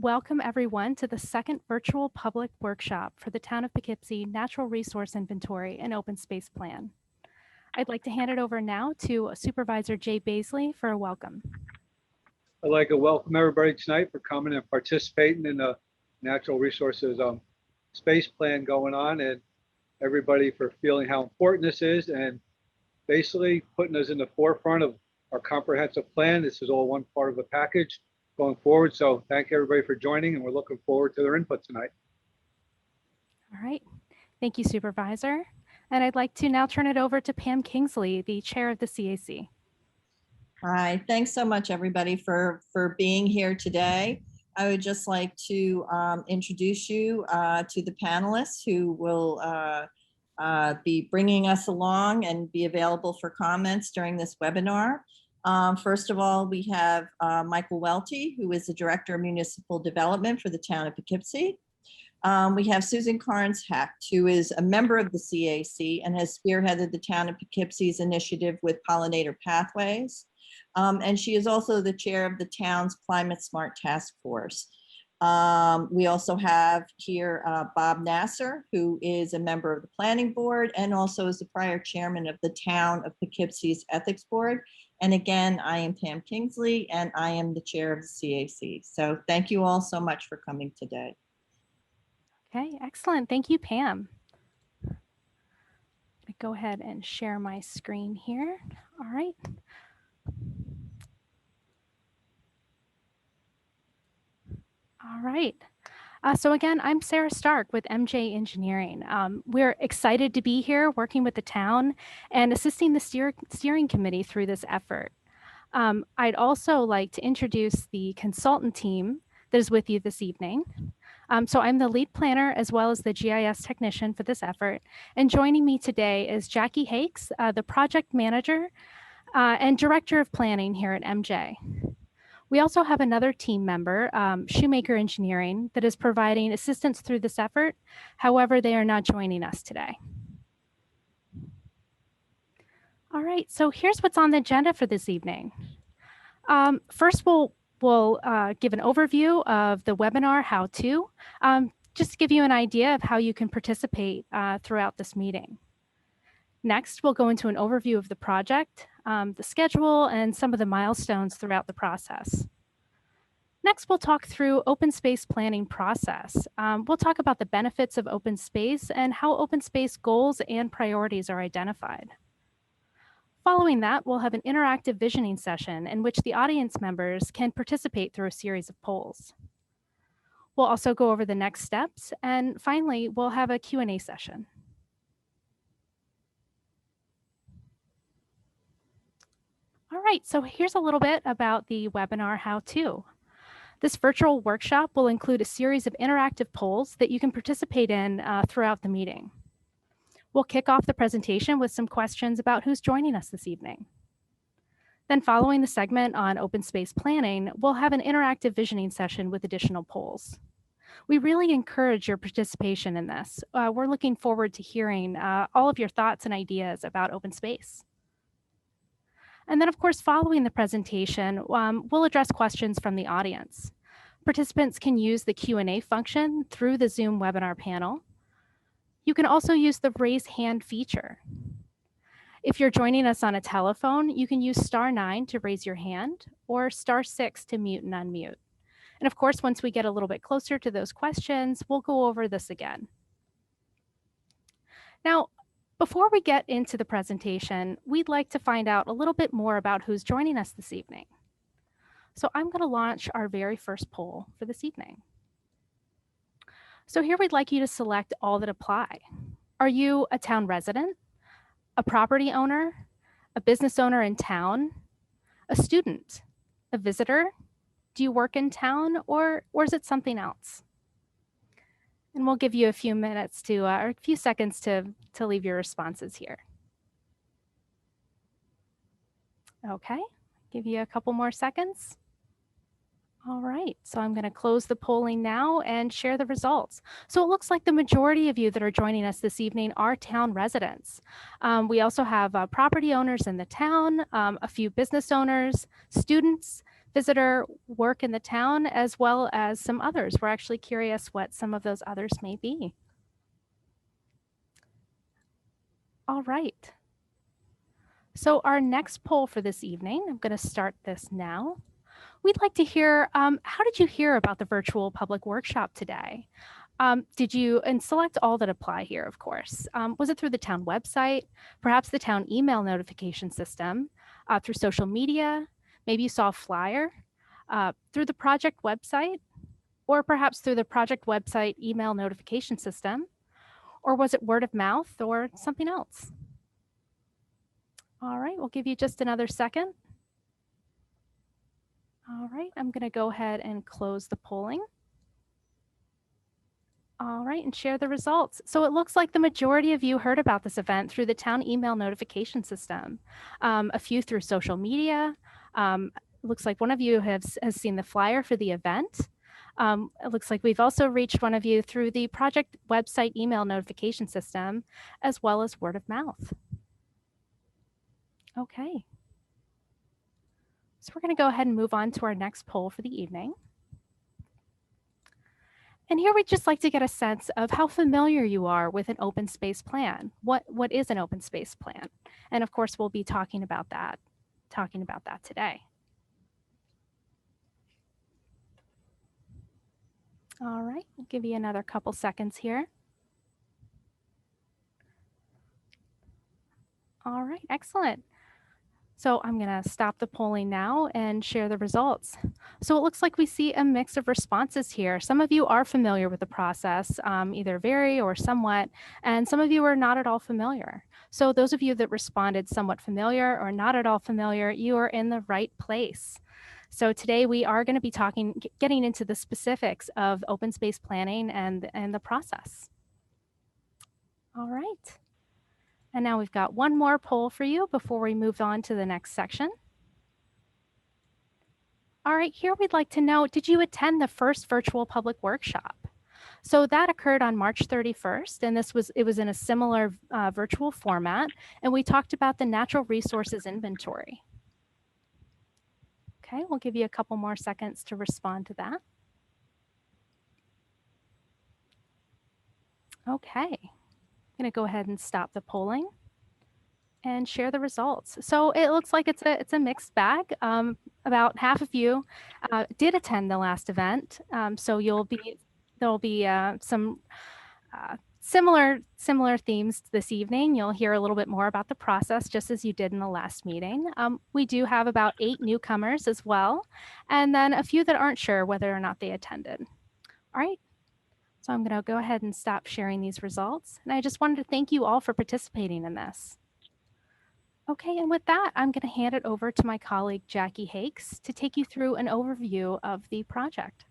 welcome everyone to the second virtual public workshop for the Town of Poughkeepsie Natural Resource Inventory and Open Space Plan. I'd like to hand it over now to Supervisor Jay Baisley for a welcome. I'd like to welcome everybody tonight for coming and participating in the natural resources space plan going on, and everybody for feeling how important this is and basically putting us in the forefront of our comprehensive plan. This is all one part of the package going forward. So thank everybody for joining, and we're looking forward to their input tonight. All right. Thank you, Supervisor. And I'd like to now turn it over to Pam Kingsley, the chair of the CAC. Hi, thanks so much, everybody, for being here today. I would just like to introduce you to the panelists who will be bringing us along and be available for comments during this webinar. First of all, we have Michael Welty, who is the Director of Municipal Development for the Town of Poughkeepsie. We have Susan Carnes-Hecht, who is a member of the CAC and has spearheaded the Town of Poughkeepsie's initiative with Pollinator Pathways. And she is also the chair of the town's Climate Smart Task Force. We also have here Bob Nasser, who is a member of the Planning Board and also is the prior chairman of the Town of Poughkeepsie's Ethics Board. And again, I am Pam Kingsley, and I am the chair of the CAC. So thank you all so much for coming today. Okay, excellent. Thank you, Pam. I'm gonna go ahead and share my screen here. All right. All right. So again, I'm Sarah Stark with MJ Engineering. We're excited to be here working with the town and assisting the steering committee through this effort. I'd also like to introduce the consultant team that is with you this evening. So I'm the lead planner as well as the GIS technician for this effort. And joining me today is Jackie Hakes, the project manager and director of planning here at MJ. We also have another team member, Shoemaker Engineering, that is providing assistance through this effort. However, they are not joining us today. All right, so here's what's on the agenda for this evening. First, we'll give an overview of the webinar, How To, just to give you an idea of how you can participate throughout this meeting. Next, we'll go into an overview of the project, the schedule, and some of the milestones throughout the process. Next, we'll talk through open space planning process. We'll talk about the benefits of open space and how open space goals and priorities are identified. Following that, we'll have an interactive visioning session in which the audience members can participate through a series of polls. We'll also go over the next steps, and finally, we'll have a Q&A session. All right, so here's a little bit about the webinar How To. This virtual workshop will include a series of interactive polls that you can participate in throughout the meeting. We'll kick off the presentation with some questions about who's joining us this evening. Then following the segment on open space planning, we'll have an interactive visioning session with additional polls. We really encourage your participation in this. We're looking forward to hearing all of your thoughts and ideas about open space. And then, of course, following the presentation, we'll address questions from the audience. Participants can use the Q&A function through the Zoom webinar panel. You can also use the raise hand feature. If you're joining us on a telephone, you can use *9 to raise your hand or *6 to mute and unmute. And of course, once we get a little bit closer to those questions, we'll go over this again. Now, before we get into the presentation, we'd like to find out a little bit more about who's joining us this evening. So I'm going to launch our very first poll for this evening. So here we'd like you to select all that apply. Are you a town resident, a property owner, a business owner in town, a student, a visitor? Do you work in town, or is it something else? And we'll give you a few minutes to, or a few seconds to leave your responses here. Okay, give you a couple more seconds. All right, so I'm going to close the polling now and share the results. So it looks like the majority of you that are joining us this evening are town residents. We also have property owners in the town, a few business owners, students, visitor work in the town, as well as some others. We're actually curious what some of those others may be. All right. So our next poll for this evening, I'm going to start this now. We'd like to hear, how did you hear about the virtual public workshop today? Did you, and select all that apply here, of course. Was it through the town website, perhaps the town email notification system, through social media? Maybe you saw a flyer through the project website, or perhaps through the project website email notification system, or was it word of mouth or something else? All right, we'll give you just another second. All right, I'm going to go ahead and close the polling. All right, and share the results. So it looks like the majority of you heard about this event through the town email notification system, a few through social media. Looks like one of you has seen the flyer for the event. It looks like we've also reached one of you through the project website email notification system, as well as word of mouth. Okay. So we're going to go ahead and move on to our next poll for the evening. And here we'd just like to get a sense of how familiar you are with an open space plan. What is an open space plan? And of course, we'll be talking about that today. All right, we'll give you another couple seconds here. All right, excellent. So I'm going to stop the polling now and share the results. So it looks like we see a mix of responses here. Some of you are familiar with the process, either very or somewhat, and some of you are not at all familiar. So those of you that responded somewhat familiar or not at all familiar, you are in the right place. So today we are going to be getting into the specifics of open space planning and the process. All right. And now we've got one more poll for you before we move on to the next section. All right, here we'd like to know, did you attend the first virtual public workshop? So that occurred on March 31st, and it was in a similar virtual format, and we talked about the natural resources inventory. Okay, we'll give you a couple more seconds to respond to that. Okay. I'm going to go ahead and stop the polling and share the results. So it looks like it's a mixed bag. About half of you did attend the last event. So there'll be some similar themes this evening. You'll hear a little bit more about the process, just as you did in the last meeting. We do have about 8 newcomers as well, and then a few that aren't sure whether or not they attended. All right. So I'm going to go ahead and stop sharing these results. And I just wanted to thank you all for participating in this. Okay, and with that, I'm going to hand it over to my colleague, Jackie Hakes, to take you through an overview of the project.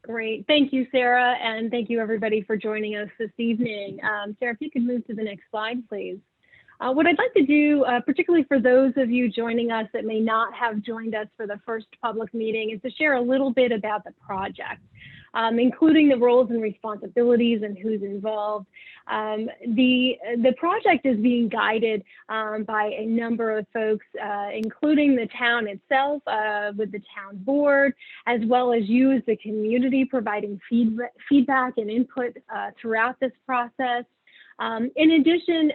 Great. Thank you, Sarah, and thank you, everybody, for joining us this evening. Sarah, if you could move to the next slide, please. What I'd like to do, particularly for those of you joining us that may not have joined us for the first public meeting, is to share a little bit about the project, including the roles and responsibilities and who's involved. The project is being guided by a number of folks, including the town itself, with the town board, as well as you as the community providing feedback and input throughout this process. In addition,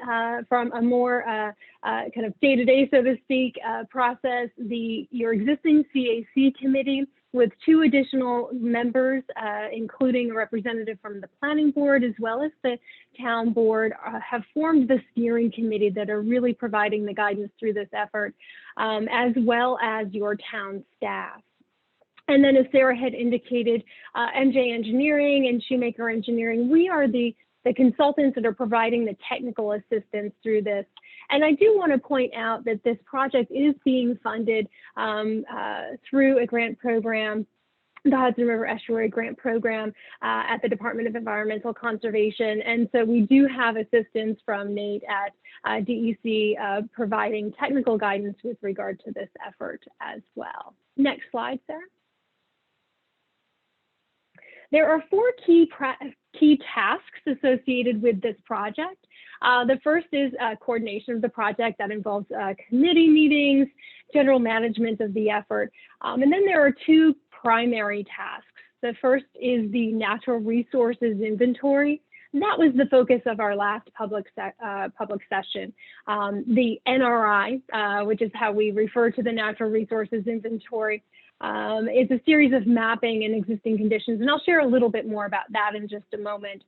from a more kind of day-to-day, so to speak, process, your existing CAC committee with 2 additional members, including a representative from the planning board as well as the town board, have formed the steering committee that are really providing the guidance through this effort, as well as your town staff. And then, as Sarah had indicated, MJ Engineering and Shoemaker Engineering, we are the consultants that are providing the technical assistance through this. And I do want to point out that this project is being funded through a grant program, the Hudson River Estuary Grant Program at the Department of Environmental Conservation. And so we do have assistance from Nate at DEC providing technical guidance with regard to this effort as well. Next slide, Sarah. There are 4 key tasks associated with this project. The first is coordination of the project. That involves committee meetings, general management of the effort. And then there are two primary tasks. The first is the natural resources inventory. And that was the focus of our last public session. The NRI, which is how we refer to the natural resources inventory, is a series of mapping and existing conditions. And I'll share a little bit more about that in just a moment.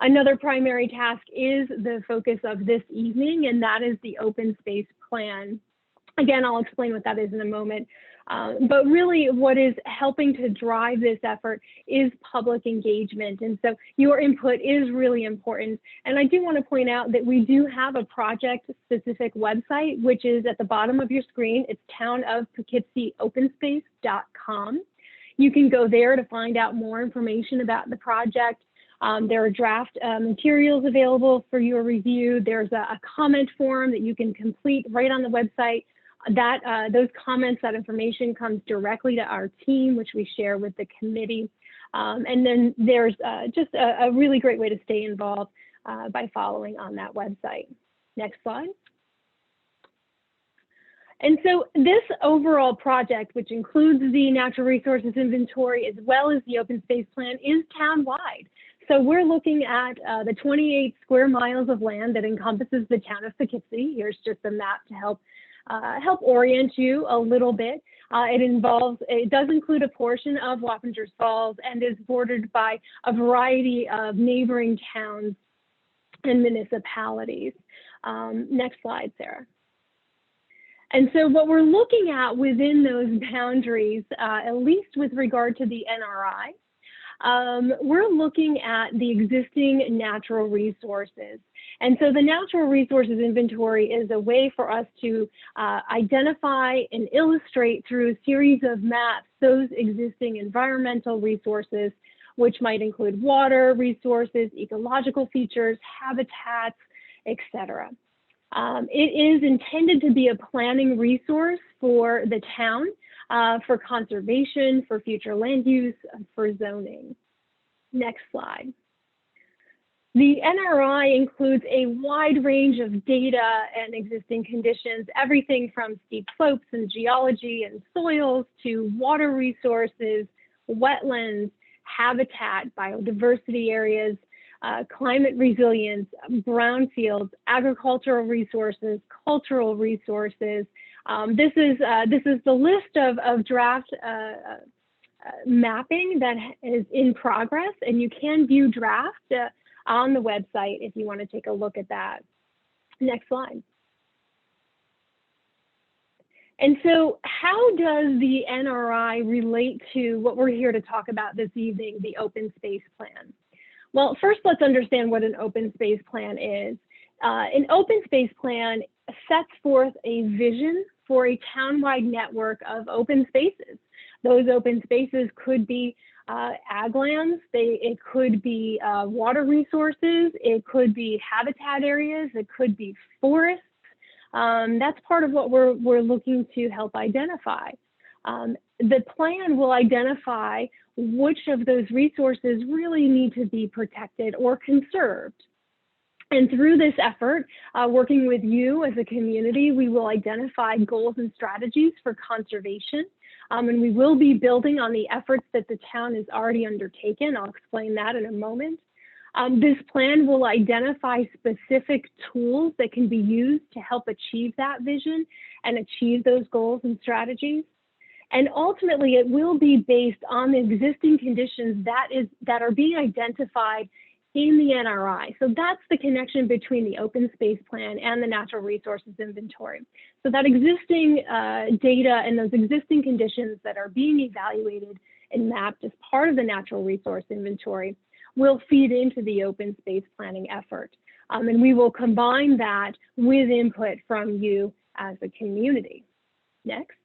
Another primary task is the focus of this evening, and that is the open space plan. Again, I'll explain what that is in a moment. But really what is helping to drive this effort is public engagement. And so your input is really important. And I do want to point out that we do have a project-specific website, which is at the bottom of your screen. It's townofpoughkeepsieopenspace.com. You can go there to find out more information about the project. There are draft materials available for your review. There's a comment form that you can complete right on the website. Those comments, that information comes directly to our team, which we share with the committee. And then there's just a really great way to stay involved by following on that website. Next slide. And so this overall project, which includes the natural resources inventory as well as the open space plan, is town-wide. So we're looking at the 28 square miles of land that encompasses the town of Poughkeepsie. Here's just a map to help orient you a little bit. It does include a portion of Wappingers Falls and is bordered by a variety of neighboring towns and municipalities. Next slide, Sarah. And so what we're looking at within those boundaries, at least with regard to the NRI, we're looking at the existing natural resources. And so the natural resources inventory is a way for us to identify and illustrate through a series of maps those existing environmental resources, which might include water resources, ecological features, habitats, etc. It is intended to be a planning resource for the town, for conservation, for future land use, for zoning. Next slide. The NRI includes a wide range of data and existing conditions, everything from steep slopes and geology and soils to water resources, wetlands, habitat, biodiversity areas, climate resilience, brownfields, agricultural resources, cultural resources. This is the list of draft mapping that is in progress, and you can view draft on the website if you want to take a look at that. Next slide. And so how does the NRI relate to what we're here to talk about this evening, the open space plan? Well, first let's understand what an open space plan is. An open space plan sets forth a vision for a town-wide network of open spaces. Those open spaces could be ag lands, it could be water resources, it could be habitat areas, it could be forests. That's part of what we're looking to help identify. The plan will identify which of those resources really need to be protected or conserved. And through this effort, working with you as a community, we will identify goals and strategies for conservation. And we will be building on the efforts that the town has already undertaken. I'll explain that in a moment. This plan will identify specific tools that can be used to help achieve that vision and achieve those goals and strategies. And ultimately, it will be based on the existing conditions that are being identified in the NRI. So that's the connection between the open space plan and the natural resources inventory. So that existing data and those existing conditions that are being evaluated and mapped as part of the natural resource inventory will feed into the open space planning effort. And we will combine that with input from you as a community. Next.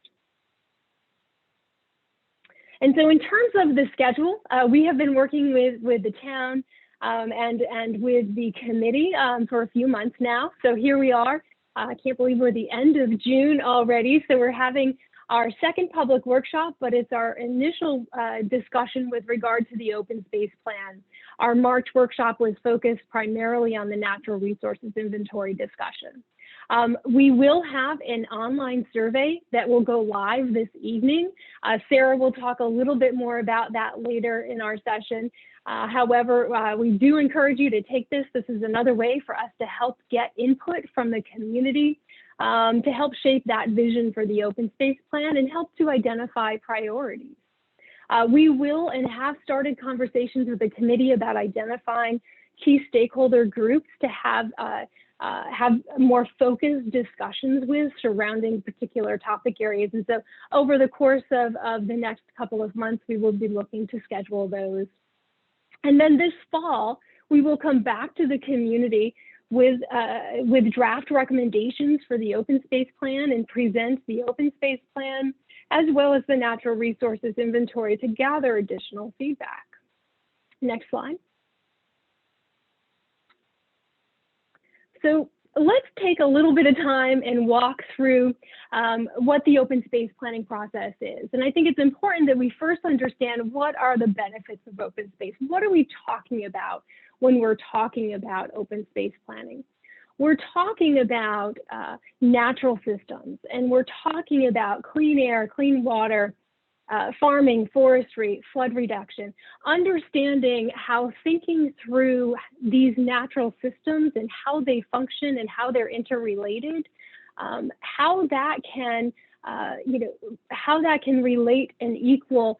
And so in terms of the schedule, we have been working with the town and with the committee for a few months now. So here we are. I can't believe we're the end of June already. So we're having our second public workshop, but it's our initial discussion with regard to the open space plan. Our March workshop was focused primarily on the natural resources inventory discussion. We will have an online survey that will go live this evening. Sarah will talk a little bit more about that later in our session. However, we do encourage you to take this. This is another way for us to help get input from the community to help shape that vision for the open space plan and help to identify priorities. We will and have started conversations with the committee about identifying key stakeholder groups to have more focused discussions with surrounding particular topic areas. And so over the course of the next couple of months, we will be looking to schedule those. And then this fall, we will come back to the community with draft recommendations for the open space plan and present the open space plan, as well as the natural resources inventory to gather additional feedback. Next slide. So let's take a little bit of time and walk through what the open space planning process is. And I think it's important that we first understand what are the benefits of open space. What are we talking about when we're talking about open space planning? We're talking about natural systems, and we're talking about clean air, clean water, farming, forestry, flood reduction, understanding how thinking through these natural systems and how they function and how they're interrelated, how that can, how that can relate and equal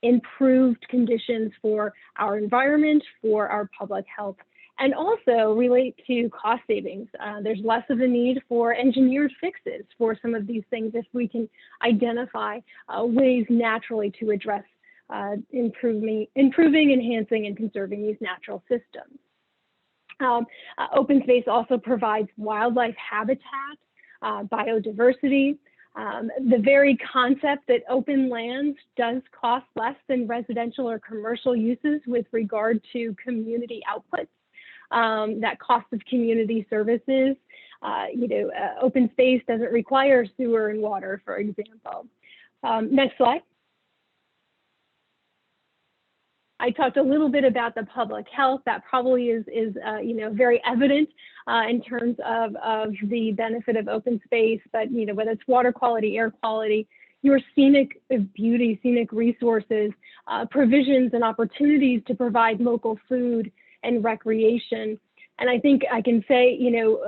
improved conditions for our environment, for our public health, and also relate to cost savings. There's less of a need for engineered fixes for some of these things if we can identify ways naturally to address improving, enhancing, and conserving these natural systems. Open space also provides wildlife habitat, biodiversity. The very concept that open lands does cost less than residential or commercial uses with regard to community outputs. That cost of community services, open space doesn't require sewer and water, for example. Next slide. I talked a little bit about the public health. That probably is very evident in terms of the benefit of open space, but whether it's water quality, air quality, your scenic beauty, scenic resources, provisions and opportunities to provide local food and recreation. And I think I can say,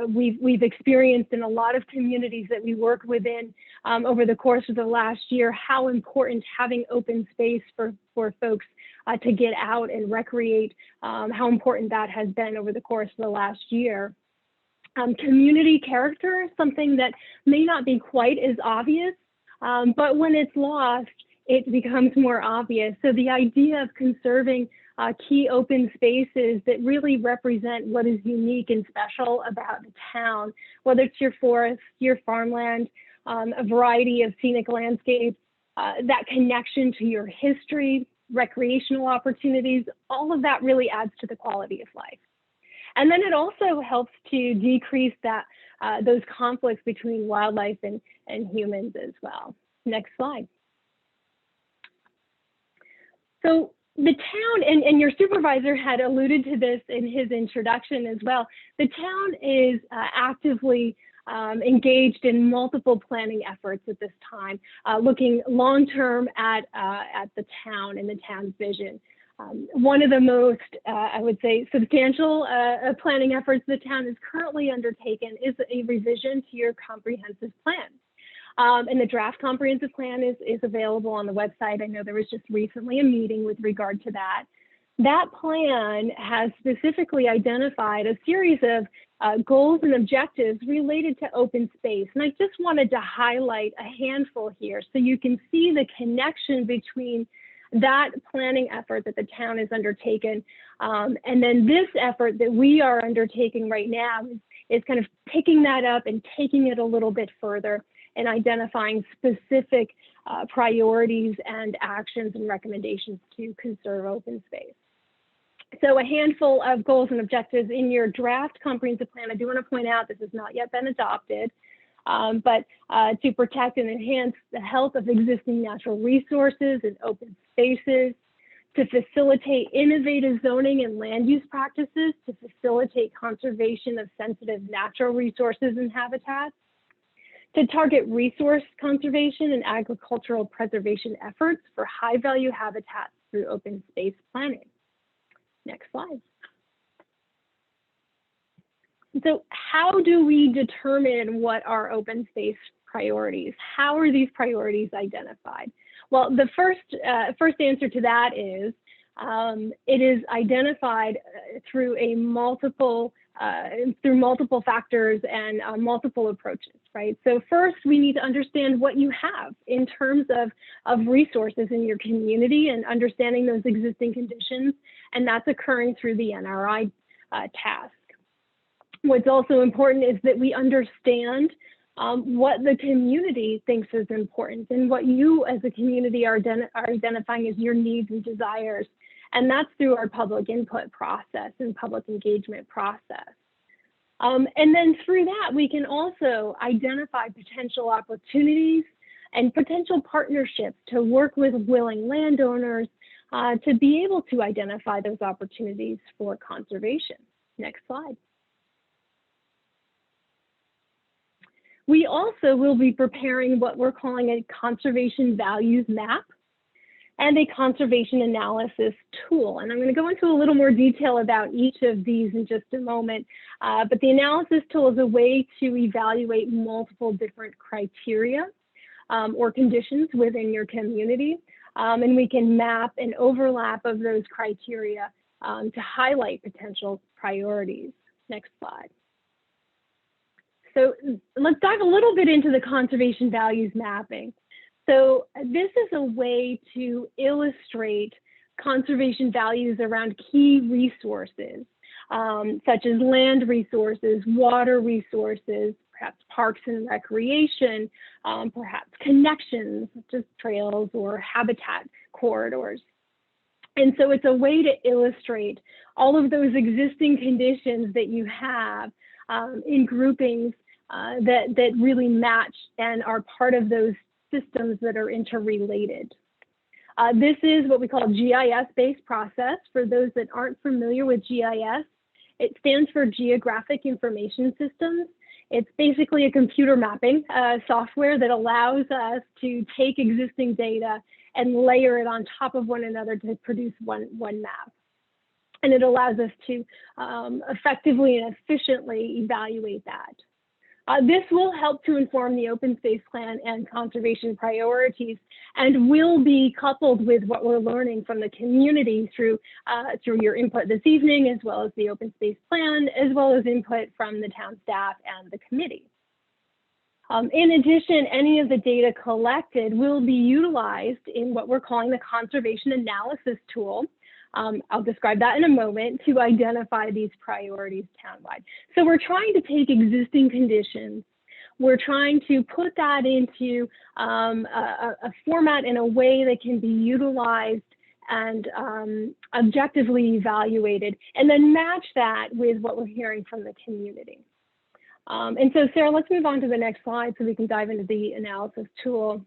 we've experienced in a lot of communities that we work within over the course of the last year, how important having open space for folks to get out and recreate, how important that has been over the course of the last year. Community character is something that may not be quite as obvious, but when it's lost, it becomes more obvious. So the idea of conserving key open spaces that really represent what is unique and special about the town, whether it's your forest, your farmland, a variety of scenic landscapes, that connection to your history, recreational opportunities, all of that really adds to the quality of life. And then it also helps to decrease those conflicts between wildlife and humans as well. Next slide. So the town, and your supervisor had alluded to this in his introduction as well, the town is actively engaged in multiple planning efforts at this time, looking long-term at the town and the town's vision. One of the most, I would say, substantial planning efforts the town is currently undertaken is a revision to your comprehensive plan. And the draft comprehensive plan is available on the website. I know there was just recently a meeting with regard to that. That plan has specifically identified a series of goals and objectives related to open space. And I just wanted to highlight a handful here so you can see the connection between that planning effort that the town has undertaken and then this effort that we are undertaking right now is kind of picking that up and taking it a little bit further and identifying specific priorities and actions and recommendations to conserve open space. So a handful of goals and objectives in your draft comprehensive plan. I do want to point out this has not yet been adopted, but to protect and enhance the health of existing natural resources and open spaces, to facilitate innovative zoning and land use practices, to facilitate conservation of sensitive natural resources and habitats, to target resource conservation and agricultural preservation efforts for high-value habitats through open space planning. Next slide. So how do we determine what are open space priorities? How are these priorities identified? Well, the first answer to that is it is identified through multiple factors and multiple approaches, right? So first, we need to understand what you have in terms of resources in your community and understanding those existing conditions, and that's occurring through the NRI task. What's also important is that we understand what the community thinks is important and what you as a community are identifying as your needs and desires. And that's through our public input process and public engagement process. And then through that, we can also identify potential opportunities and potential partnerships to work with willing landowners to be able to identify those opportunities for conservation. Next slide. We also will be preparing what we're calling a conservation values map and a conservation analysis tool. And I'm going to go into a little more detail about each of these in just a moment. But the analysis tool is a way to evaluate multiple different criteria or conditions within your community. And we can map an overlap of those criteria to highlight potential priorities. Next slide. So let's dive a little bit into the conservation values mapping. So this is a way to illustrate conservation values around key resources, such as land resources, water resources, perhaps parks and recreation, perhaps connections, such as trails or habitat corridors. And so it's a way to illustrate all of those existing conditions that you have in groupings that really match and are part of those systems that are interrelated. This is what we call GIS-based process. For those that aren't familiar with GIS, it stands for Geographic Information Systems. It's basically a computer mapping software that allows us to take existing data and layer it on top of one another to produce one map. And it allows us to effectively and efficiently evaluate that. This will help to inform the open space plan and conservation priorities, and will be coupled with what we're learning from the community through your input this evening, as well as the open space plan, as well as input from the town staff and the committee. In addition, any of the data collected will be utilized in what we're calling the conservation analysis tool. I'll describe that in a moment, to identify these priorities townwide. So we're trying to take existing conditions, we're trying to put that into a format in a way that can be utilized and objectively evaluated, and then match that with what we're hearing from the community. And so Sarah, let's move on to the next slide so we can dive into the analysis tool.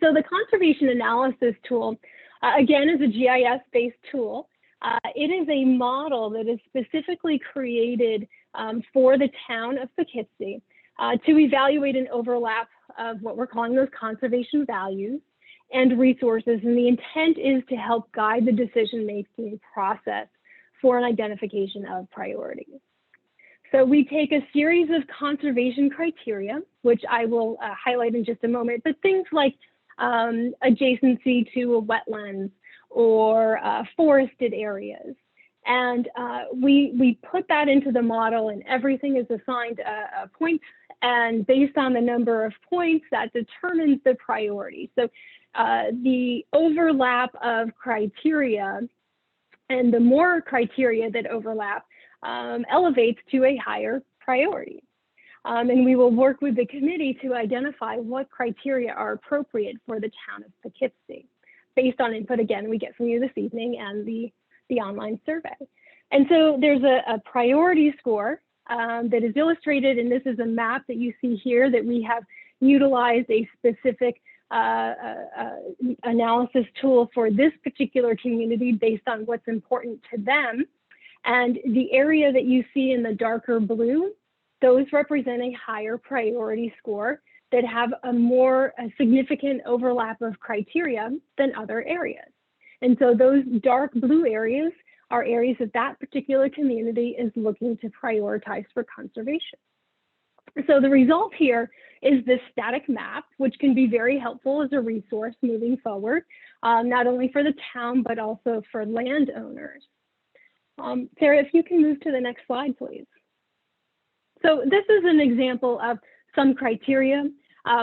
So the conservation analysis tool, again, is a GIS-based tool. It is a model that is specifically created for the town of Poughkeepsie to evaluate an overlap of what we're calling those conservation values and resources. And the intent is to help guide the decision-making process for an identification of priorities. So we take a series of conservation criteria, which I will highlight in just a moment, but things like adjacency to a wetlands or forested areas. And we put that into the model, and everything is assigned a point, and based on the number of points, that determines the priority. So the overlap of criteria, and the more criteria that overlap, elevates to a higher priority. And we will work with the committee to identify what criteria are appropriate for the town of Poughkeepsie, based on input, again, we get from you this evening and the online survey. And so there's a priority score that is illustrated, and this is a map that you see here that we have utilized a specific analysis tool for this particular community based on what's important to them. And the area that you see in the darker blue, those represent a higher priority score that have a more significant overlap of criteria than other areas. And so those dark blue areas are areas that that particular community is looking to prioritize for conservation. So the result here is this static map, which can be very helpful as a resource moving forward, not only for the town, but also for landowners. Sarah, if you can move to the next slide, please. So this is an example of some criteria.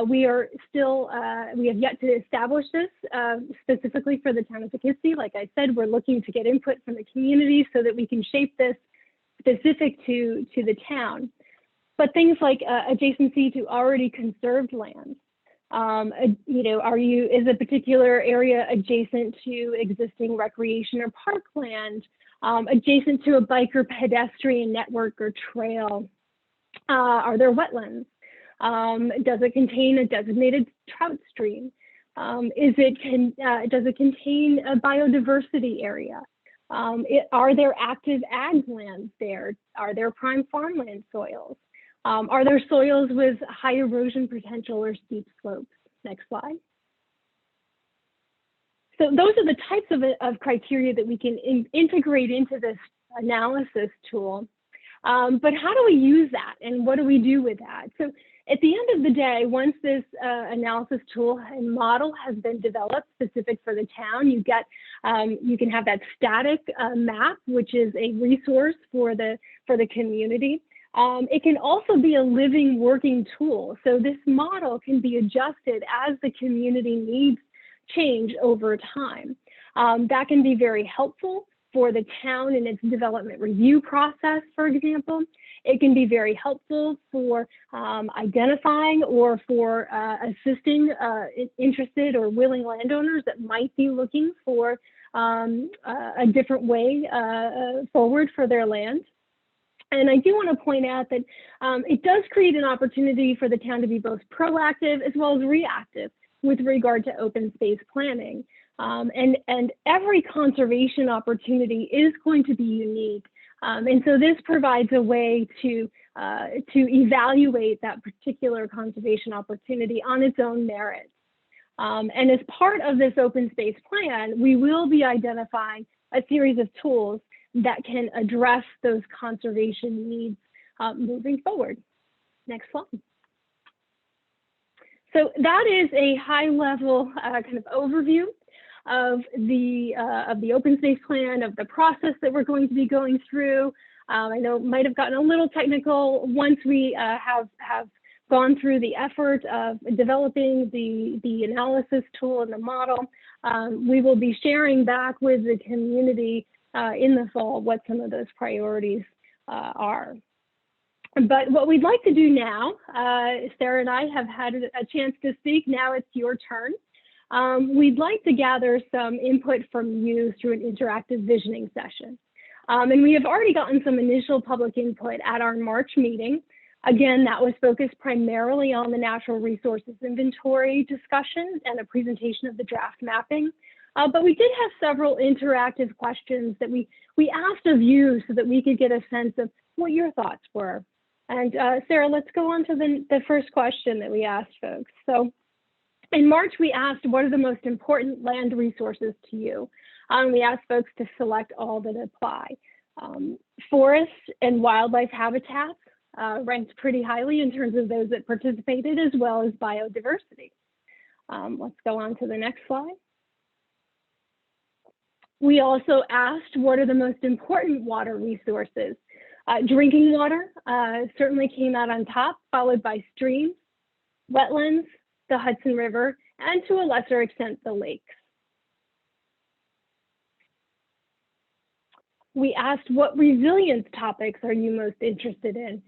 We have yet to establish this specifically for the town of Poughkeepsie. Like I said, we're looking to get input from the community so that we can shape this specific to the town. But things like adjacency to already conserved lands. Is a particular area adjacent to existing recreation or parkland, adjacent to a biker pedestrian network or trail? Are there wetlands? Does it contain a designated trout stream? Does it contain a biodiversity area? Are there active ag lands there? Are there prime farmland soils? Are there soils with high erosion potential or steep slopes? Next slide. So those are the types of criteria that we can integrate into this analysis tool. But how do we use that and what do we do with that? So at the end of the day, once this analysis tool and model has been developed specific for the town, you can have that static map, which is a resource for the community. It can also be a living, working tool. So this model can be adjusted as the community needs change over time. That can be very helpful for the town in its development review process, for example. It can be very helpful for identifying or for assisting interested or willing landowners that might be looking for a different way forward for their land. And I do want to point out that it does create an opportunity for the town to be both proactive as well as reactive with regard to open space planning. And every conservation opportunity is going to be unique. And so this provides a way to evaluate that particular conservation opportunity on its own merits. And as part of this open space plan, we will be identifying a series of tools that can address those conservation needs moving forward. Next slide. So that is a high-level kind of overview of the open space plan, of the process that we're going to be going through. I know it might have gotten a little technical. Once we have gone through the effort of developing the analysis tool and the model, we will be sharing back with the community in the fall what some of those priorities are. But what we'd like to do now, Sarah and I have had a chance to speak. Now it's your turn. We'd like to gather some input from you through an interactive visioning session. And we have already gotten some initial public input at our March meeting. Again, that was focused primarily on the natural resources inventory discussion and a presentation of the draft mapping. But we did have several interactive questions that we asked of you so that we could get a sense of what your thoughts were. And Sarah, let's go on to the first question that we asked folks. So in March, we asked, what are the most important land resources to you? We asked folks to select all that apply. Forests and wildlife habitats ranked pretty highly in terms of those that participated, as well as biodiversity. Let's go on to the next slide. We also asked, what are the most important water resources? Drinking water certainly came out on top, followed by streams, wetlands, the Hudson River, and to a lesser extent, the lakes. We asked, what resilience topics are you most interested in?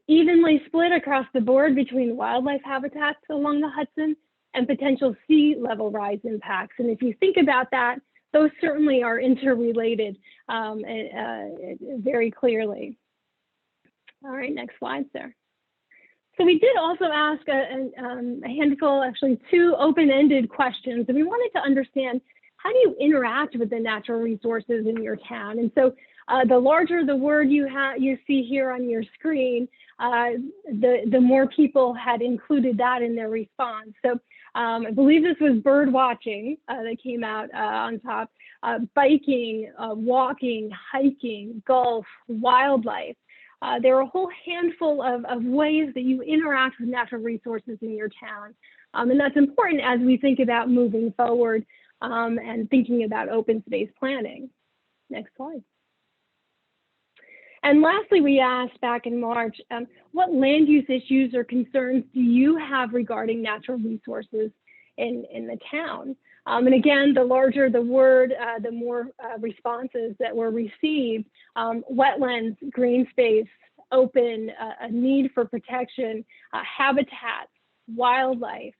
Evenly split across the board between wildlife habitats along the Hudson and potential sea level rise impacts. And if you think about that, those certainly are interrelated very clearly. All right, next slide, Sarah. So we did also ask a handful, actually 2 open-ended questions, and we wanted to understand, how do you interact with the natural resources in your town? And so the larger the word you see here on your screen, the more people had included that in their response. So I believe this was bird watching that came out on top, biking, walking, hiking, golf, wildlife. There are a whole handful of ways that you interact with natural resources in your town. And that's important as we think about moving forward and thinking about open space planning. Next slide. And lastly, we asked back in March, what land use issues or concerns do you have regarding natural resources in the town? And again, the larger the word, the more responses that were received. Wetlands, green space, open, a need for protection, habitats, wildlife.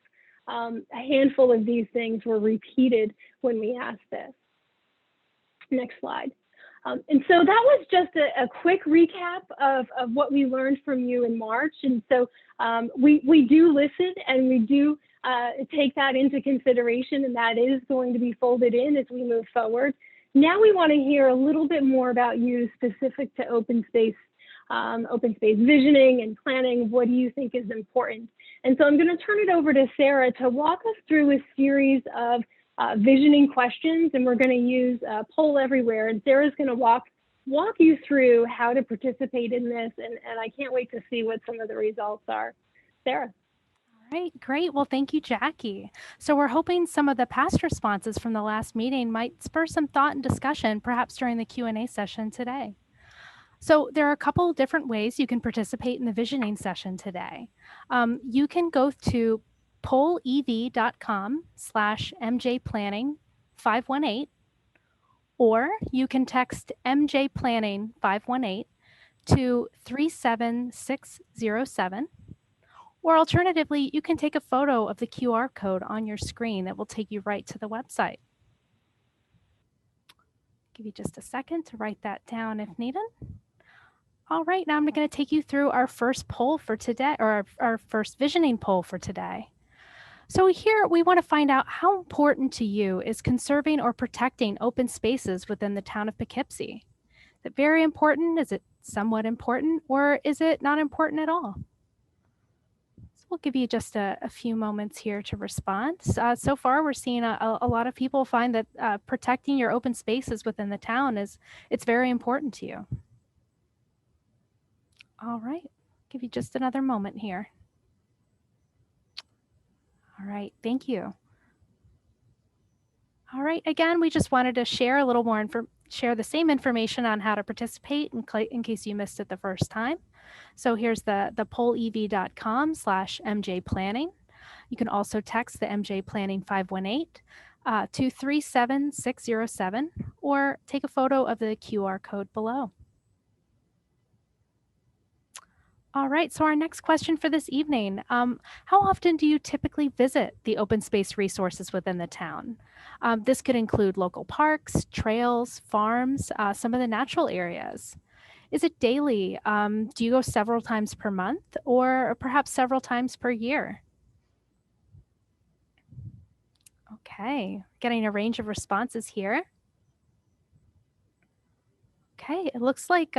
A handful of these things were repeated when we asked this. Next slide. And so that was just a quick recap of what we learned from you in March. And so we do listen, and we do take that into consideration, and that is going to be folded in as we move forward. Now we want to hear a little bit more about you specific to open space visioning and planning. What do you think is important? And so I'm going to turn it over to Sarah to walk us through a series of visioning questions, and we're going to use Poll Everywhere. And Sarah's going to walk you through how to participate in this, and I can't wait to see what some of the results are. Sarah. All right, great. Well, thank you, Jackie. So we're hoping some of the past responses from the last meeting might spur some thought and discussion, perhaps during the Q&A session today. So there are a couple different ways you can participate in the visioning session today. You can go to pollev.com/mjplanning518, or you can text mjplanning518 to 37607. Or alternatively, you can take a photo of the QR code on your screen that will take you right to the website. Give you just a second to write that down if needed. All right, now I'm going to take you through our first poll for today, or our first visioning poll for today. So here we want to find out, how important to you is conserving or protecting open spaces within the town of Poughkeepsie? Is it very important? Is it somewhat important? Or is it not important at all? So we'll give you just a few moments here to respond. So far, we're seeing a lot of people find that protecting your open spaces within the town it's very important to you. All right, give you just another moment here. All right, thank you. All right, again, we just wanted to share a little more share the same information on how to participate in case you missed it the first time. So here's the pollev.com/mjplanning. You can also text the MJ Planning 518 to 37607, or take a photo of the QR code below. All right, so our next question for this evening, how often do you typically visit the open space resources within the town? This could include local parks, trails, farms, some of the natural areas. Is it daily? Do you go several times per month, or perhaps several times per year? Okay, getting a range of responses here. Okay, it looks like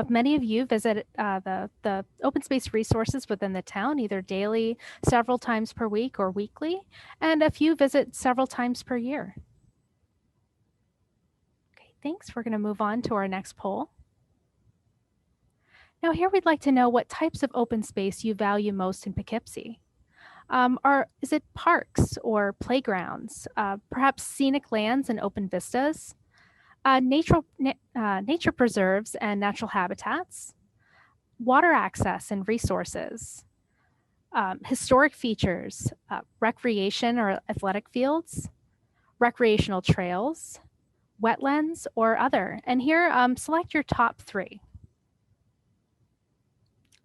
many of you visit the open space resources within the town, either daily, several times per week, or weekly, and a few visit several times per year. Okay, thanks. We're going to move on to our next poll. Now here we'd like to know what types of open space you value most in Poughkeepsie. Is it parks or playgrounds, perhaps scenic lands and open vistas? Nature preserves and natural habitats, water access and resources, historic features, recreation or athletic fields, recreational trails, wetlands, or other. And here, select your top 3.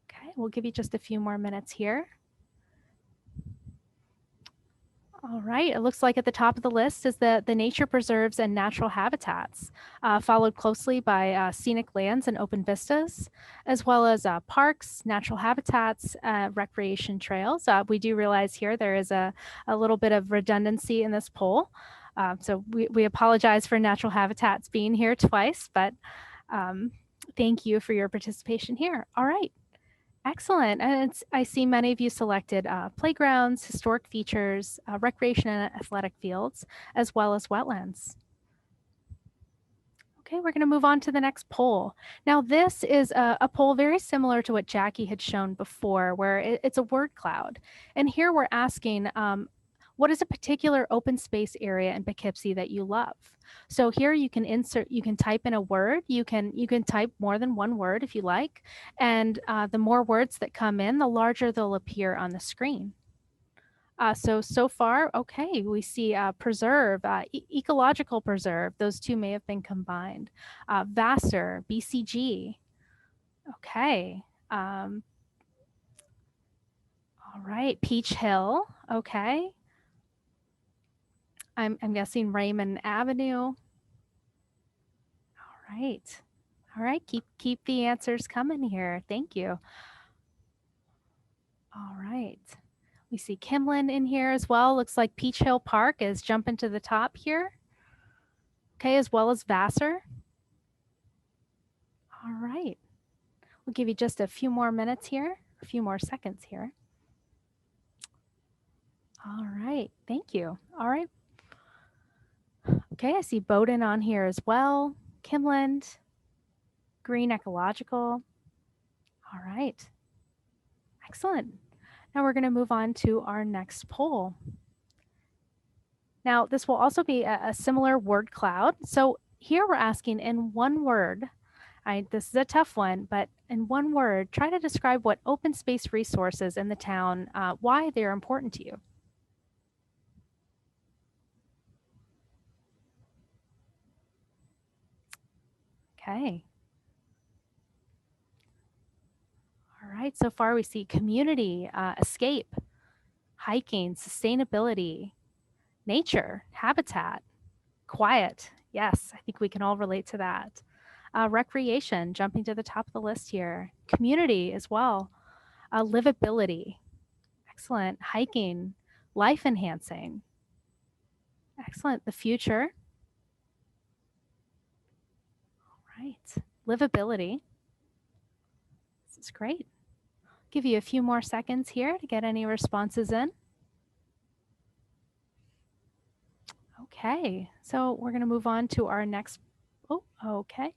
Okay, we'll give you just a few more minutes here. All right, it looks like at the top of the list is the nature preserves and natural habitats, followed closely by scenic lands and open vistas, as well as parks, natural habitats, recreation trails. We do realize here there is a little bit of redundancy in this poll. So we apologize for natural habitats being here twice, but thank you for your participation here. All right. Excellent. And I see many of you selected playgrounds, historic features, recreation and athletic fields, as well as wetlands. Okay, we're going to move on to the next poll. Now, this is a poll very similar to what Jackie had shown before, where it's a word cloud. And here we're asking, what is a particular open space area in Poughkeepsie that you love? So here you can type in a word. You can type more than one word if you like. And the more words that come in, the larger they'll appear on the screen. So far, okay, we see preserve, ecological preserve. Those two may have been combined. Vassar, BCG. Okay. All right, Peach Hill. Okay. I'm guessing Raymond Avenue. All right. All right, keep the answers coming here. Thank you. All right. We see Kimlin in here as well. Looks like Peach Hill Park is jumping to the top here. Okay, as well as Vassar. All right. We'll give you just a few more minutes here, a few more seconds here. All right, thank you. All right. Okay, I see Bowdoin on here as well. Kimland, Green Ecological. All right. Excellent. Now we're going to move on to our next poll. Now, this will also be a similar word cloud. So here we're asking in one word, this is a tough one, but in one word, try to describe what open space resources in the town, why they're important to you. Okay. All right, so far we see community, escape, hiking, sustainability, nature, habitat, quiet. Yes, I think we can all relate to that. Recreation, jumping to the top of the list here. Community as well. Livability. Excellent. Hiking, life enhancing. Excellent. The future. All right. Livability. This is great. Give you a few more seconds here to get any responses in. Okay, so we're going to move on to our next. Oh, okay.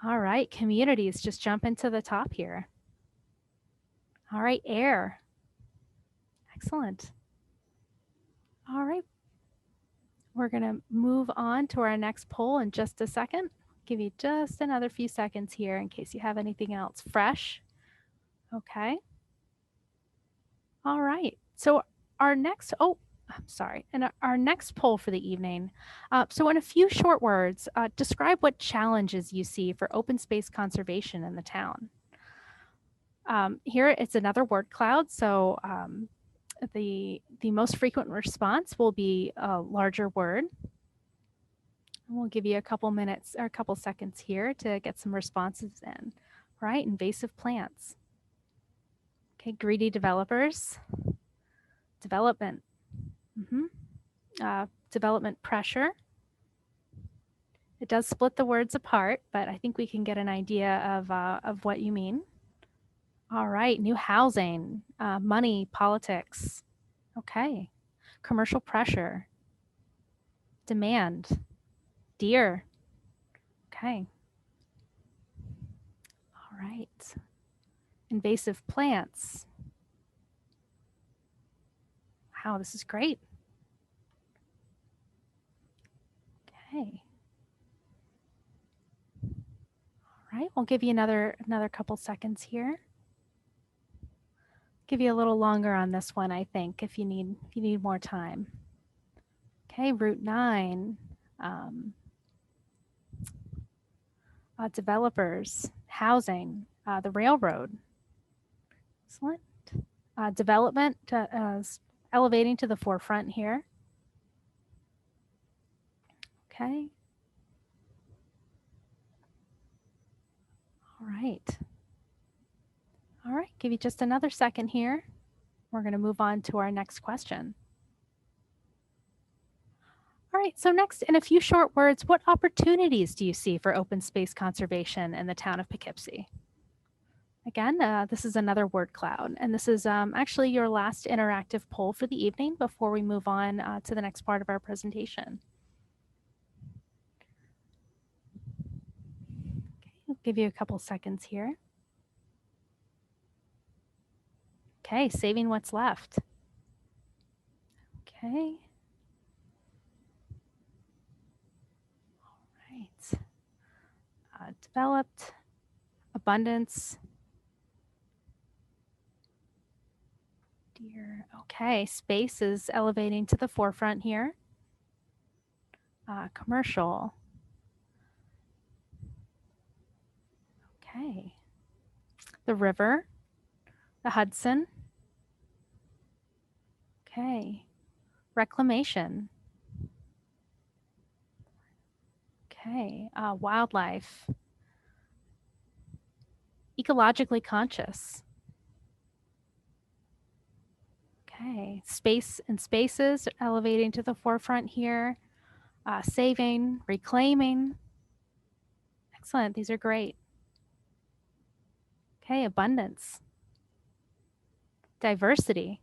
All right, communities, just jump into the top here. All right, air. Excellent. All right. We're going to move on to our next poll in just a second. Give you just another few seconds here in case you have anything else fresh. Okay. All right. So our next, I'm sorry. And our next poll for the evening. So in a few short words, describe what challenges you see for open space conservation in the town. Here it's another word cloud. So the most frequent response will be a larger word. We'll give you a couple minutes or a couple seconds here to get some responses in. Right, invasive plants. Okay, greedy developers. Development. Development pressure. It does split the words apart, but I think we can get an idea of what you mean. All right, new housing, money, politics. Okay, commercial pressure, demand, deer. Okay. All right, invasive plants. Wow, this is great. Okay. All right, we'll give you another couple seconds here. Give you a little longer on this one, I think, if you need more time. Okay, Route 9. Developers, housing, the railroad. Excellent. development elevating to the forefront here. Okay. All right. All right, give you just another second here. We're going to move on to our next question. All right, so next, in a few short words, what opportunities do you see for open space conservation in the town of Poughkeepsie? Again, this is another word cloud, and this is actually your last interactive poll for the evening before we move on to the next part of our presentation. Okay, I'll give you a couple seconds here. Okay, saving what's left. Okay. All right. Developed, abundance, dear. Okay, space is elevating to the forefront here. Commercial. Okay. The river, the Hudson. Okay. Reclamation. Okay. Wildlife. Ecologically conscious. Okay. Space and spaces elevating to the forefront here. Saving, reclaiming. Excellent. These are great. Okay. Abundance. Diversity.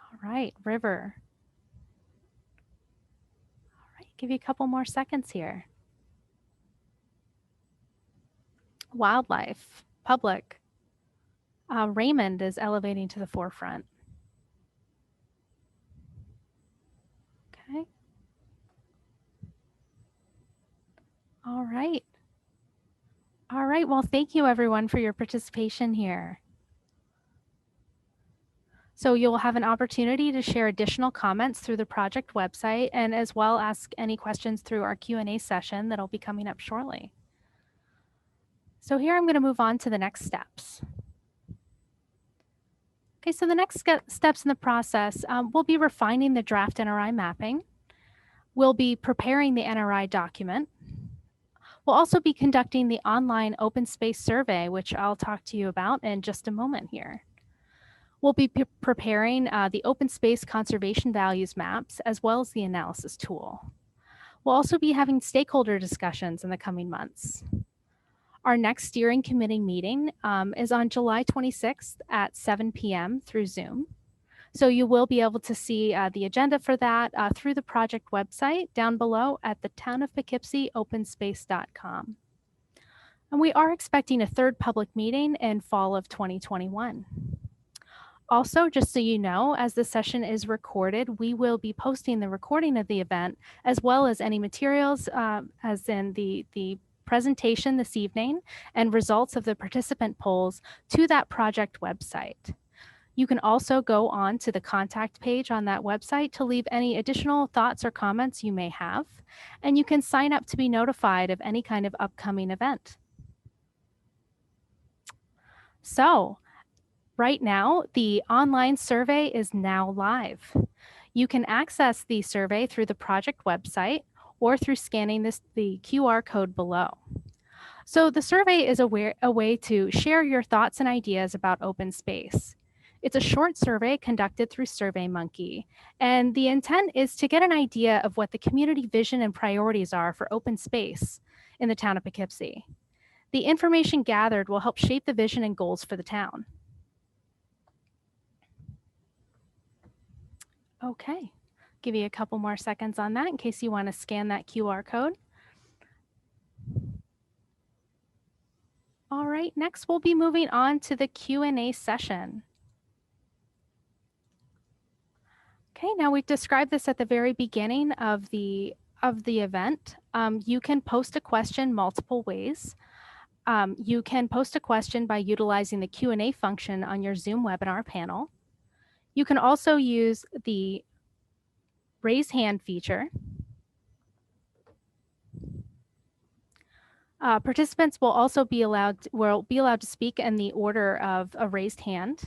All right. River. All right. Give you a couple more seconds here. Wildlife. Public. Raymond is elevating to the forefront. Okay. All right. All right. Well, thank you everyone for your participation here. So you'll have an opportunity to share additional comments through the project website and as well ask any questions through our Q&A session that'll be coming up shortly. So here I'm going to move on to the next steps. Okay, so the next steps in the process, we'll be refining the draft NRI mapping. We'll be preparing the NRI document. We'll also be conducting the online open space survey, which I'll talk to you about in just a moment here. We'll be preparing the open space conservation values maps, as well as the analysis tool. We'll also be having stakeholder discussions in the coming months. Our next steering committee meeting is on July 26th at 7 p.m. through Zoom. So you will be able to see the agenda for that through the project website down below at the townofpoughkeepsieopenspace.com. And we are expecting a third public meeting in fall of 2021. Also, just so you know, as the session is recorded, we will be posting the recording of the event as well as any materials as in the presentation this evening and results of the participant polls to that project website. You can also go on to the contact page on that website to leave any additional thoughts or comments you may have, and you can sign up to be notified of any kind of upcoming event. So, right now, the online survey is now live. You can access the survey through the project website or through scanning the QR code below. So the survey is a way to share your thoughts and ideas about open space. It's a short survey conducted through SurveyMonkey, and the intent is to get an idea of what the community vision and priorities are for open space in the town of Poughkeepsie. The information gathered will help shape the vision and goals for the town. Okay, give you a couple more seconds on that in case you want to scan that QR code. All right, next we'll be moving on to the Q&A session. Okay, now we've described this at the very beginning of the event. You can post a question multiple ways. You can post a question by utilizing the Q&A function on your Zoom webinar panel. You can also use the raise hand feature. Participants will also be allowed to speak in the order of a raised hand.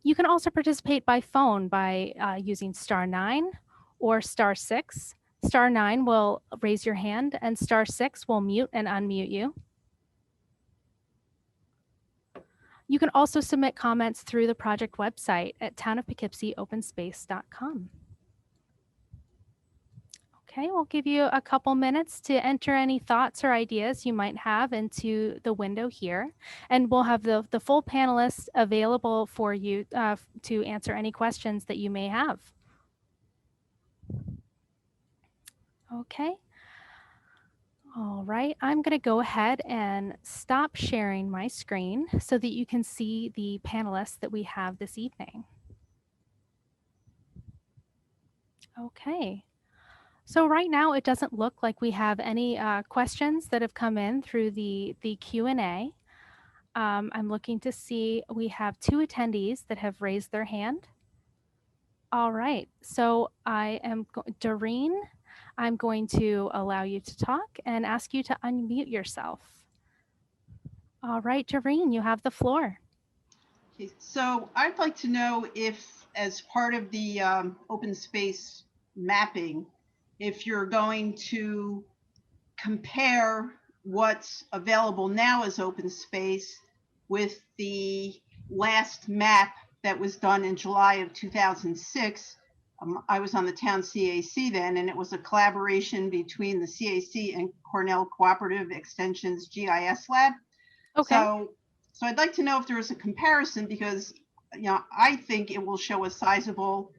You can also participate by phone by using *9 or *6. *9 will raise your hand and *6 will mute and unmute you. You can also submit comments through the project website at townofpoughkeepsieopenspace.com. Okay, we'll give you a couple minutes to enter any thoughts or ideas you might have into the window here, and we'll have the full panelists available for you to answer any questions that you may have. Okay. All right, I'm going to go ahead and stop sharing my screen so that you can see the panelists that we have this evening. Okay. So right now, it doesn't look like we have any questions that have come in through the Q&A. I'm looking to see, we have 2 attendees that have raised their hand. All right, so Doreen, I'm going to allow you to talk and ask you to unmute yourself. All right, Doreen, you have the floor. Okay, so I'd like to know if, as part of the open space mapping, if you're going to compare what's available now as open space with the last map that was done in July of 2006. I was on the town CAC then, and it was a collaboration between the CAC and Cornell Cooperative Extension's GIS lab. Okay. So I'd like to know if there is a comparison, because I think it will show a sizable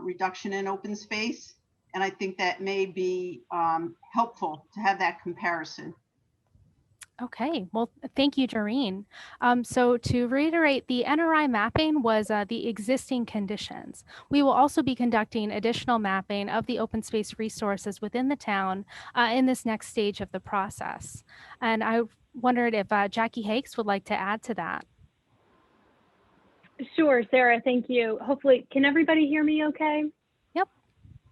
reduction in open space. And I think that may be helpful to have that comparison. Okay, well, thank you, Doreen. So to reiterate, the NRI mapping was the existing conditions. We will also be conducting additional mapping of the open space resources within the town in this next stage of the process. And I wondered if Jackie Hakes would like to add to that. Sure, Sarah, thank you. Hopefully, can everybody hear me okay? Yep.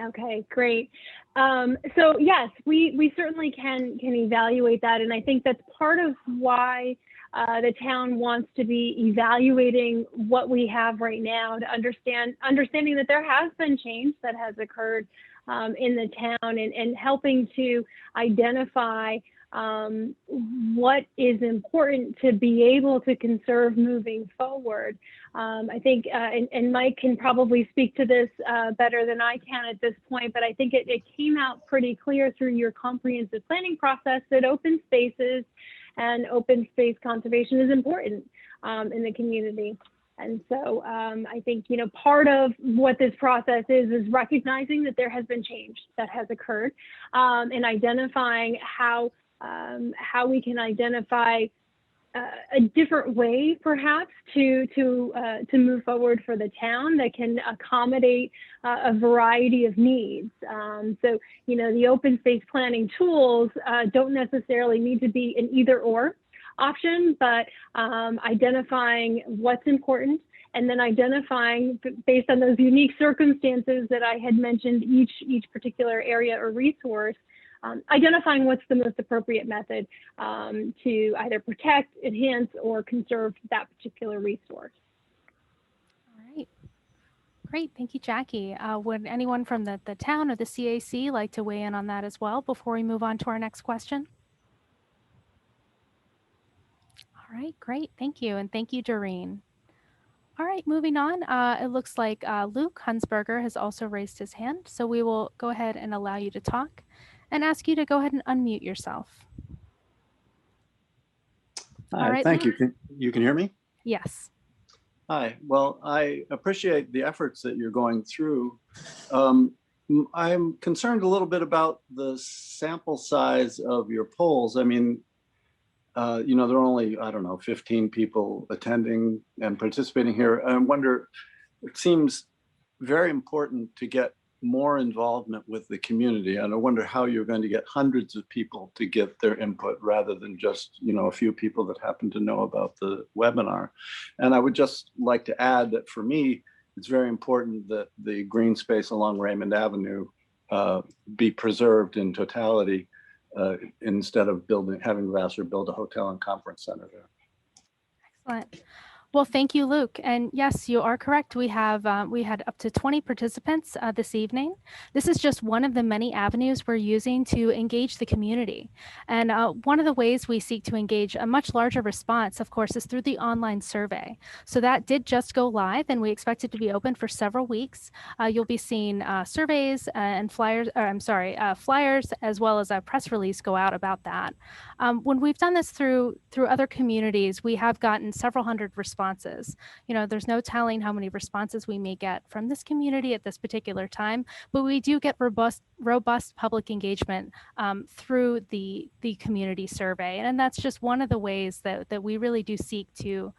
Okay, great. So yes, we certainly can evaluate that. And I think that's part of why the town wants to be evaluating what we have right now to understanding that there has been change that has occurred in the town, and helping to identify what is important to be able to conserve moving forward. I think, and Mike can probably speak to this better than I can at this point, but I think it came out pretty clear through your comprehensive planning process that open spaces and open space conservation is important in the community. And so I think, part of what this process is recognizing that there has been change that has occurred, and identifying how we can identify a different way, perhaps, to move forward for the town that can accommodate a variety of needs. So, the open space planning tools don't necessarily need to be an either-or option, but identifying what's important, and then identifying, based on those unique circumstances that I had mentioned, each particular area or resource, identifying what's the most appropriate method to either protect, enhance, or conserve that particular resource. All right. Great. Thank you, Jackie. Would anyone from the town or the CAC like to weigh in on that as well before we move on to our next question? All right, great. Thank you. And thank you, Doreen. All right, moving on. It looks like Luke Hunsberger has also raised his hand. So we will go ahead and allow you to talk and ask you to go ahead and unmute yourself. Hi, All right, thank Luke. you. You can hear me? Yes. Hi, well, I appreciate the efforts that you're going through. I'm concerned a little bit about the sample size of your polls. I mean, there are only, 15 people attending and participating here. I wonder, it seems very important to get more involvement with the community. And I wonder how you're going to get hundreds of people to get their input rather than just, a few people that happen to know about the webinar. And I would just like to add that for me, it's very important that the green space along Raymond Avenue be preserved in totality. instead of having Vassar build a hotel and conference center there. Excellent. Well, thank you, Luke. And yes, you are correct. We had up to 20 participants this evening. This is just one of the many avenues we're using to engage the community. And one of the ways we seek to engage a much larger response, of course, is through the online survey. So that did just go live, and we expect it to be open for several weeks. You'll be seeing surveys and flyers, flyers, as well as a press release go out about that. When we've done this through other communities, we have gotten several hundred responses. You know, there's no telling how many responses we may get from this community at this particular time, but we do get robust public engagement through the community survey. And that's just one of the ways that we really do seek to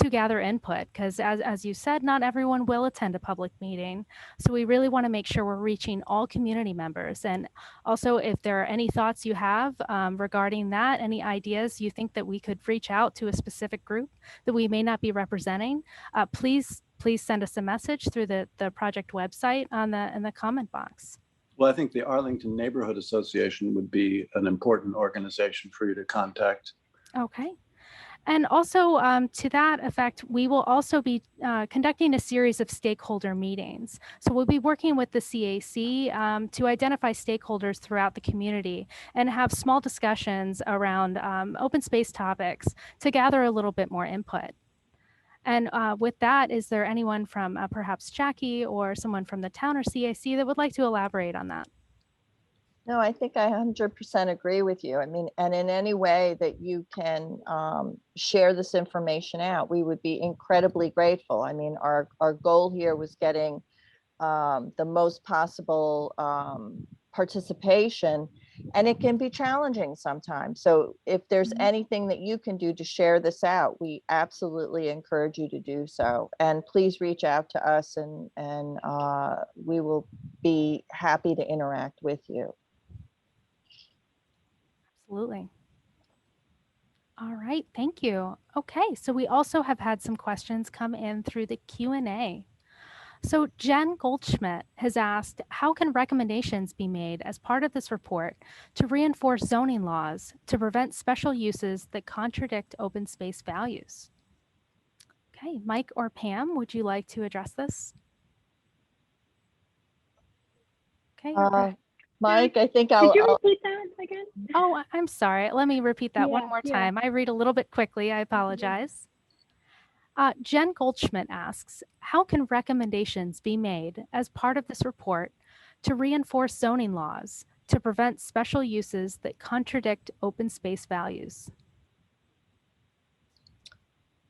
gather input, because as you said, not everyone will attend a public meeting. So we really want to make sure we're reaching all community members. And also, if there are any thoughts you have regarding that, any ideas you think that we could reach out to a specific group that we may not be representing, please send us a message through the project website in the comment box. Well, I think the Arlington Neighborhood Association would be an important organization for you to contact. Okay. And also to that effect, we will also be conducting a series of stakeholder meetings. So we'll be working with the CAC to identify stakeholders throughout the community and have small discussions around open space topics to gather a little bit more input. And with that, is there anyone from perhaps Jackie or someone from the town or CAC that would like to elaborate on that? No, I think I 100% agree with you. I mean, and in any way that you can share this information out, we would be incredibly grateful. I mean, our goal here was getting the most possible participation, and it can be challenging sometimes. So if there's anything that you can do to share this out, we absolutely encourage you to do so. And please reach out to us, and we will be happy to interact with you. Absolutely. All right, thank you. Okay, so we also have had some questions come in through the Q&A. So Jen Goldschmidt has asked, how can recommendations be made as part of this report to reinforce zoning laws to prevent special uses that contradict open space values? Okay, Mike or Pam, would you like to address this? Okay. Mike, I think Could you repeat that again? Oh, I'm sorry. Let me repeat that one more Yeah. time. I read a little bit quickly. I apologize. Jen Goldschmidt asks, how can recommendations be made as part of this report to reinforce zoning laws to prevent special uses that contradict open space values?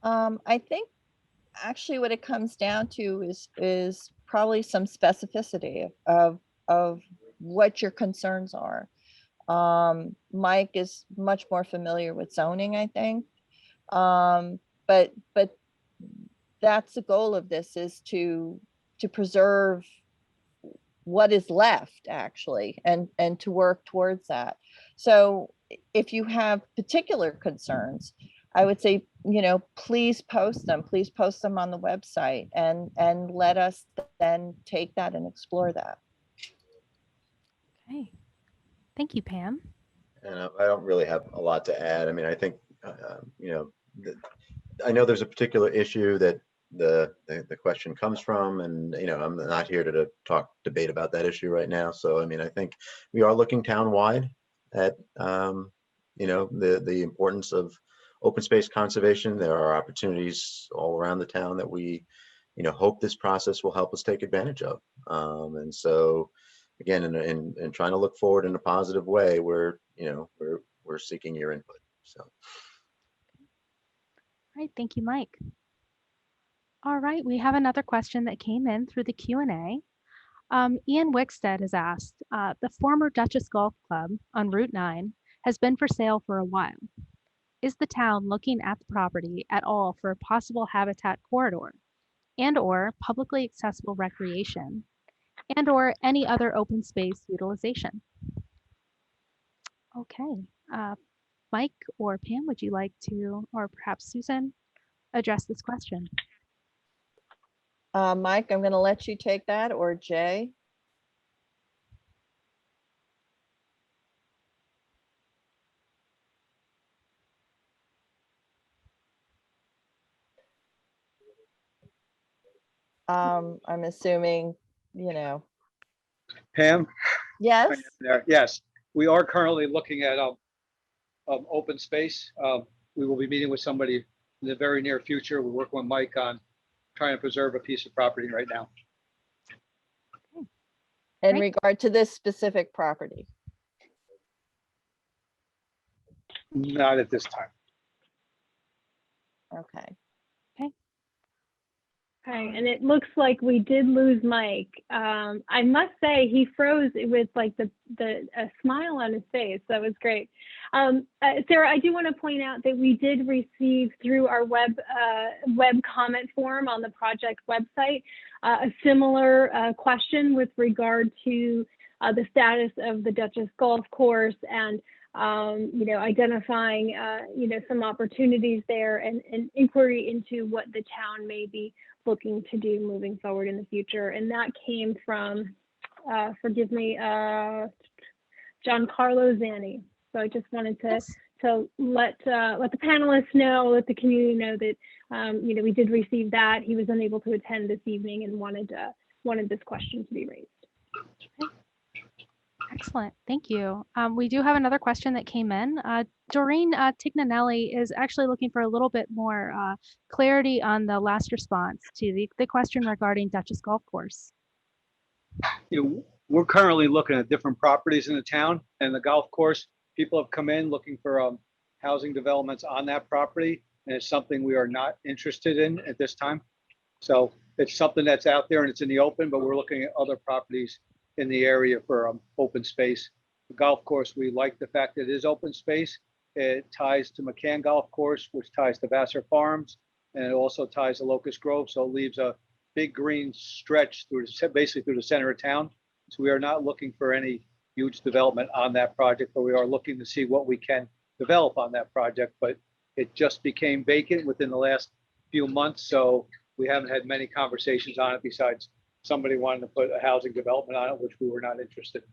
I think actually what it comes down to is probably some specificity of what your concerns are. Mike is much more familiar with zoning, I think. But that's the goal of this, is to preserve what is left, actually, and to work towards that. So if you have particular concerns, I would say, you know, please post them on the website, and let us then take that and explore that. Okay, thank you, Pam. And I don't really have a lot to add. I mean, I think, you know, I know there's a particular issue that the question comes from, and, you know, I'm not here to debate about that issue right now. So, I mean, I think we are looking town-wide at, you know, the importance of open space conservation. There are opportunities all around the town that we, you know, hope this process will help us take advantage of. And so, again, in trying to look forward in a positive way, we're seeking your input. So. All right, thank you, Mike. All right, we have another question that came in through the Q&A. Ian Wickstead has asked, the former Duchess Golf Club on Route 9 has been for sale for a while. Is the town looking at the property at all for a possible habitat corridor and/or publicly accessible recreation and/or any other open space utilization? Okay, Mike or Pam, would you like to, or perhaps Susan, address this question? Mike, I'm going to let you take that, or Jay. I'm assuming, you know, Pam? yes? There. Yes, we are currently looking at open space. We will be meeting with somebody in the very near future. We're working with Mike on trying to preserve a piece of property right now. In Great. regard to this specific property? Not at this time. Okay. Okay, and it looks like we did lose Mike. I must say he froze with like a smile on his face. That was great. Sarah, I do want to point out that we did receive through our web comment form on the project website a similar question with regard to the status of the Duchess Golf Course and identifying some opportunities there and inquiry into what the town may be looking to do moving forward in the future. And that came from, forgive me, Giancarlo Zanni. So I just wanted to let the panelists know, let the community know that we did receive that. He was unable to attend this evening and wanted this question to be raised. Excellent, thank you. We do have another question that came in. Doreen Tignanelli is actually looking for a little bit more clarity on the last response to the question regarding Duchess Golf Course. We're currently looking at different properties in the town and the golf course. People have come in looking for housing developments on that property, and it's something we are not interested in at this time. So it's something that's out there and it's in the open, but we're looking at other properties in the area for open space. The golf course, we like the fact that it is open space. It ties to McCann Golf Course, which ties to Vassar Farms, and it also ties to Locust Grove. So it leaves a big green stretch through basically through the center of town. So we are not looking for any huge development on that project, but we are looking to see what we can develop on that project. But it just became vacant within the last few months. So we haven't had many conversations on it besides somebody wanted to put a housing development on it, which we were not interested in.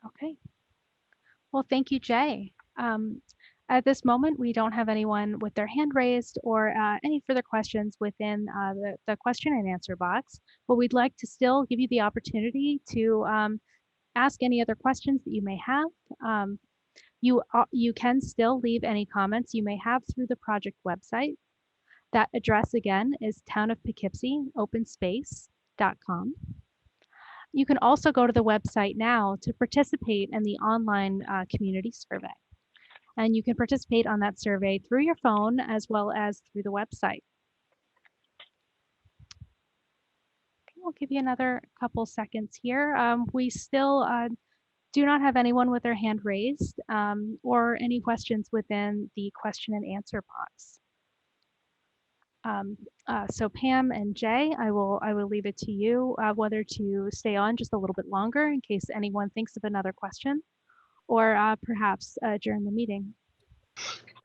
Okay. Well, thank you, Jay. At this moment, we don't have anyone with their hand raised or any further questions within the question and answer box, but we'd like to still give you the opportunity to ask any other questions that you may have. You can still leave any comments you may have through the project website. That address again is townofpoughkeepsie.openspace.com. You can also go to the website now to participate in the online community survey. And you can participate on that survey through your phone as well as through the website. Okay, we'll give you another couple seconds here. We still do not have anyone with their hand raised or any questions within the question and answer box. So Pam and Jay, I will leave it to you whether to stay on just a little bit longer in case anyone thinks of another question, or perhaps adjourn the meeting.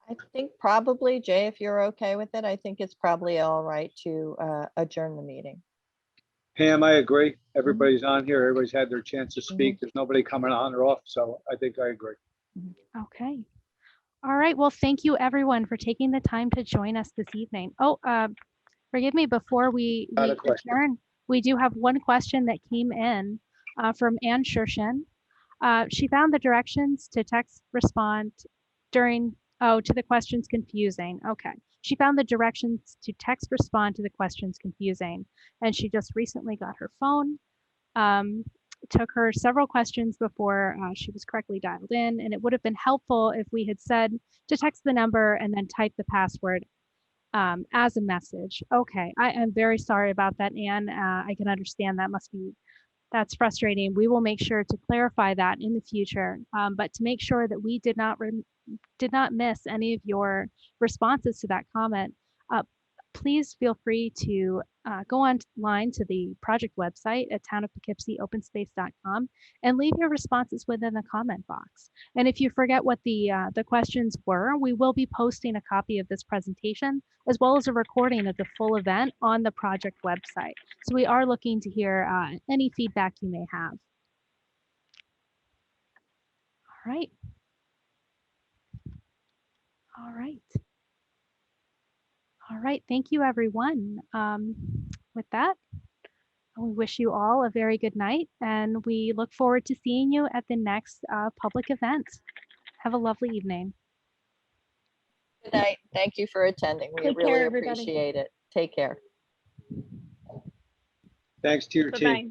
I think probably, Jay, if you're okay with it, I think it's probably all right to adjourn the meeting. Pam, I agree. Everybody's on here. Everybody's had their chance to speak. There's nobody coming on or off. So I think I agree. Okay. All right. Well, thank you everyone for taking the time to join us this evening. Oh, forgive me, before we adjourn, we do have one question that came in from Ann Shershin. She found the directions to text respond to the questions confusing. Okay. She found the directions to text respond to the questions confusing, and she just recently got her phone. Took her several questions before she was correctly dialed in, and it would have been helpful if we had said to text the number and then type the password as a message. Okay, I am very sorry about that, Anne. I can understand that's frustrating. We will make sure to clarify that in the future, but to make sure that we did not miss any of your responses to that comment, please feel free to go online to the project website at townofpoughkeepsieopenspace.com and leave your responses within the comment box. And if you forget what the questions were, we will be posting a copy of this presentation as well as a recording of the full event on the project website. So we are looking to hear any feedback you may have. All right. All right. All right, thank you everyone. with that, we wish you all a very good night, and we look forward to seeing you at the next public event. Have a lovely evening. Good night. Thank you for attending. We Take care, really everybody. appreciate it. Take care. Thanks to your team. Bye-bye.